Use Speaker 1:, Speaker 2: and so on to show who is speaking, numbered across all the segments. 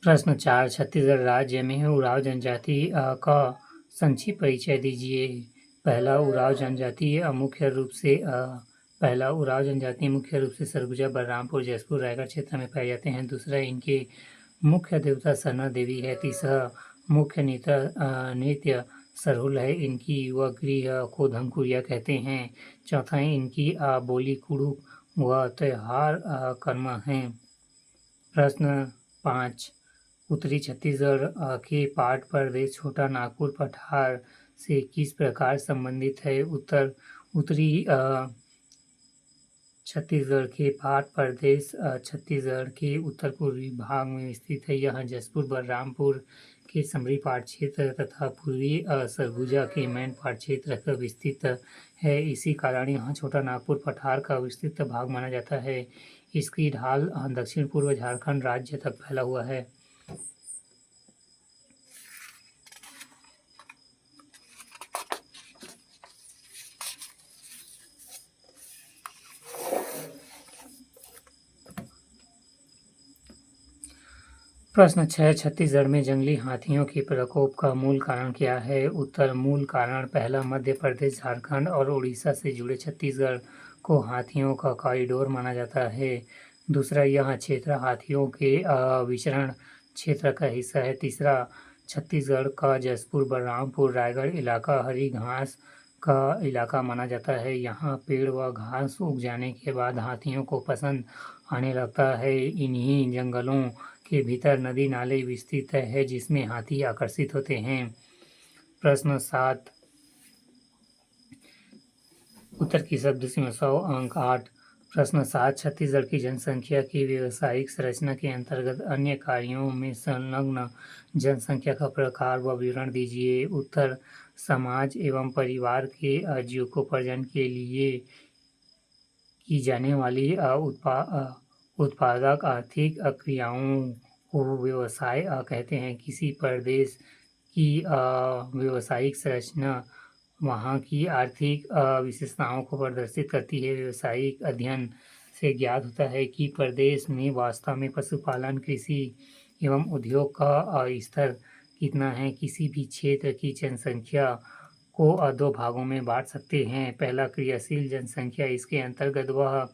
Speaker 1: प्रश्न 4 छत्तीसगढ़ राज्य में उरांव जनजाति का संक्षिप्त परिचय दीजिए। पहला उरांव जनजाति मुख्य रूप से सरगुजा, बलरामपुर, जशपुर, रायगढ़ क्षेत्र में पाए जाते हैं। दूसरा, इनके मुख्य देवता सरना देवी है। तीसरा, मुख्य नृत्य सरहुल है। इनकी युवा गृह को धमकुरिया कहते हैं। चौथा, इनकी बोली कुड़ुक व त्योहार कर्म है। प्रश्न 5 उत्तरी छत्तीसगढ़ के पाट प्रदेश छोटा नागपुर पठार से किस प्रकार संबंधित है? उत्तरी छत्तीसगढ़ के पाट प्रदेश छत्तीसगढ़ के उत्तर पूर्वी भाग में स्थित है। यह जशपुर, बलरामपुर के समरी पाट क्षेत्र तथा पूर्वी सरगुजा के मैन पाट क्षेत्र का विस्तृत है। इसी कारण यहाँ छोटा नागपुर पठार का विस्तृत भाग माना जाता है। इसकी ढाल दक्षिण पूर्व झारखंड राज्य तक फैला हुआ है। प्रश्न 6 छत्तीसगढ़ में जंगली हाथियों के प्रकोप का मूल कारण क्या है? उत्तर, मूल कारण पहला, मध्य प्रदेश, झारखंड और उड़ीसा से जुड़े छत्तीसगढ़ को हाथियों का कॉरिडोर माना जाता है। दूसरा, यह क्षेत्र हाथियों के विचरण क्षेत्र का हिस्सा है। तीसरा, छत्तीसगढ़ का जशपुर, बलरामपुर, रायगढ़ इलाका हरी घास का इलाका माना जाता है। यहाँ पेड़ व घास उग जाने के बाद हाथियों को पसंद आने लगता है। इन्हीं जंगलों के भीतर नदी नाले विस्तृत है जिसमें हाथी आकर्षित होते हैं। प्रश्न 7 उत्तर की शब्द सीमा 100 अंक 8। प्रश्न 7 छत्तीसगढ़ की जनसंख्या की व्यावसायिक संरचना के अंतर्गत अन्य कार्यों में संलग्न जनसंख्या का प्रकार व विवरण दीजिए। उत्तर, समाज एवं परिवार के जीविकोपार्जन के लिए की जाने वाली उत्पादक आर्थिक क्रियाओं को व्यवसाय कहते हैं। किसी प्रदेश की व्यावसायिक संरचना वहाँ की आर्थिक विशेषताओं को प्रदर्शित करती है। व्यावसायिक अध्ययन से ज्ञात होता है कि प्रदेश में वास्तव में पशुपालन, कृषि एवं उद्योग का स्तर कितना है। किसी भी क्षेत्र की जनसंख्या को दो भागों में बांट सकते हैं। पहला, क्रियाशील जनसंख्या। इसके अंतर्गत वह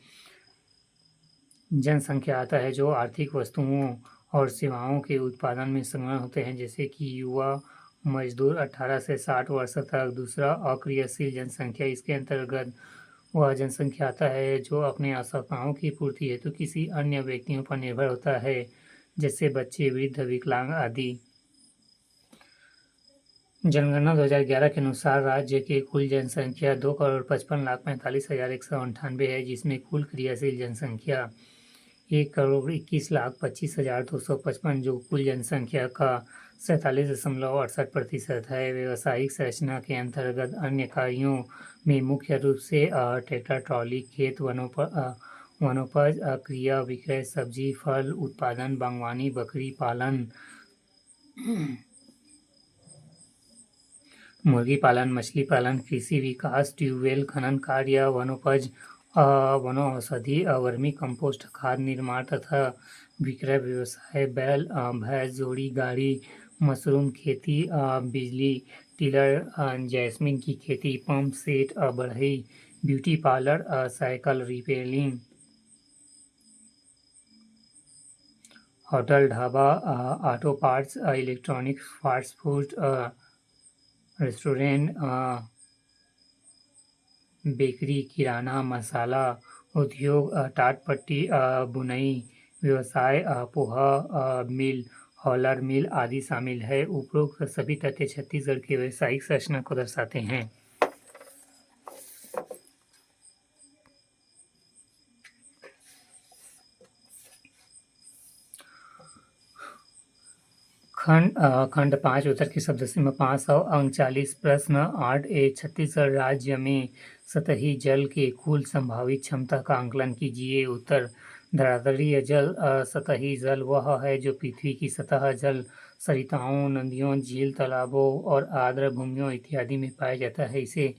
Speaker 1: जनसंख्या आता है जो आर्थिक वस्तुओं और सेवाओं के उत्पादन में संलग्न होते हैं, जैसे कि युवा मजदूर 18 से 60 वर्ष तक। दूसरा, अक्रियाशील जनसंख्या। इसके अंतर्गत वह जनसंख्या आता है जो अपने आवश्यकताओं की पूर्ति हेतु किसी अन्य व्यक्तियों पर निर्भर होता है, जैसे बच्चे, वृद्ध, विकलांग आदि। जनगणना 2011 के अनुसार राज्य की कुल जनसंख्या 2,55,45,198 है, जिसमें कुल क्रियाशील जनसंख्या 1,21,25,255 जो कुल जनसंख्या का 47.68% है। व्यावसायिक संरचना के अंतर्गत अन्य कार्यों में मुख्य रूप से ट्रैक्टर, ट्रॉली, खेत, वनोपज, क्रय विक्रय, सब्जी फल उत्पादन, बागवानी, बकरी पालन, मुर्गी पालन, मछली पालन, कृषि विकास, ट्यूबवेल खनन कार्य, वनोपज, वनौषधि, वर्मी कंपोस्ट, खाद निर्माण तथा विक्रय व्यवसाय, बैल भैंस जोड़ी, गाड़ी, मशरूम खेती, बिजली टिलर, जैस्मिन की खेती, पंप सेट, बढ़ई, beauty parlour, cycle repairing, hotel, dhaba, auto parts, electronics, fast food, restaurant, bakery, kirana, masala उद्योग, टाट पट्टी, बुनाई व्यवसाय, पोहा मिल, हॉलर मिल आदि शामिल है। उपरोक्त सभी तथ्य छत्तीसगढ़ की व्यावसायिक संरचना को दर्शाते हैं। खंड 5 उत्तर की शब्द सीमा 500 अंक 40। प्रश्न 8 छत्तीसगढ़ राज्य में सतही जल के कुल संभावित क्षमता का आंकलन कीजिए। उत्तर, धरातलीय जल सतही जल वह है जो पृथ्वी की सतह जल सरिताओं, नदियों, झील, तालाबों और आर्द्र भूमियों इत्यादि में पाया जाता है। इसे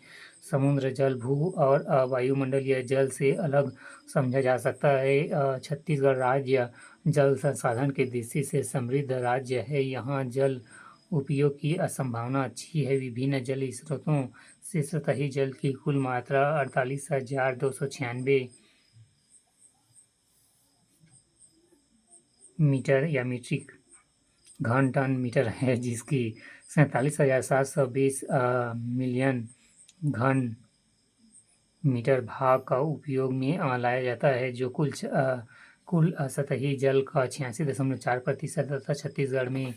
Speaker 1: समुद्र जल, भू और वायुमंडलीय जल से अलग समझा जा सकता है। छत्तीसगढ़ राज्य जल संसाधन की दृष्टि से समृद्ध राज्य है। यहाँ जल उपयोग की संभावना अच्छी है। विभिन्न जल स्रोतों से सतही जल की कुल मात्रा 48,296 मीटर या मीट्रिक घन टन मीटर है, जिसकी 47,720 मिलियन घन मीटर भाग का उपयोग में लाया जाता है, जो कुल सतही जल का 86.4% तथा छत्तीसगढ़ में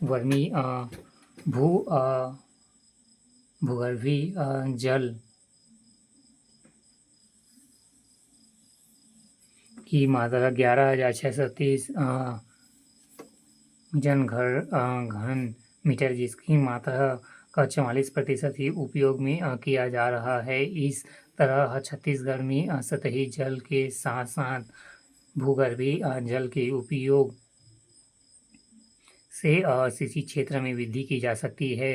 Speaker 1: वर्मी भू भूगर्भीय जल की मात्रा 11,630 घन मीटर, जिसकी मात्रा का 44% ही उपयोग में किया जा रहा है। इस तरह छत्तीसगढ़ में सतही जल के साथ साथ भूगर्भीय जल के उपयोग से सिंचाई क्षेत्र में वृद्धि की जा सकती है।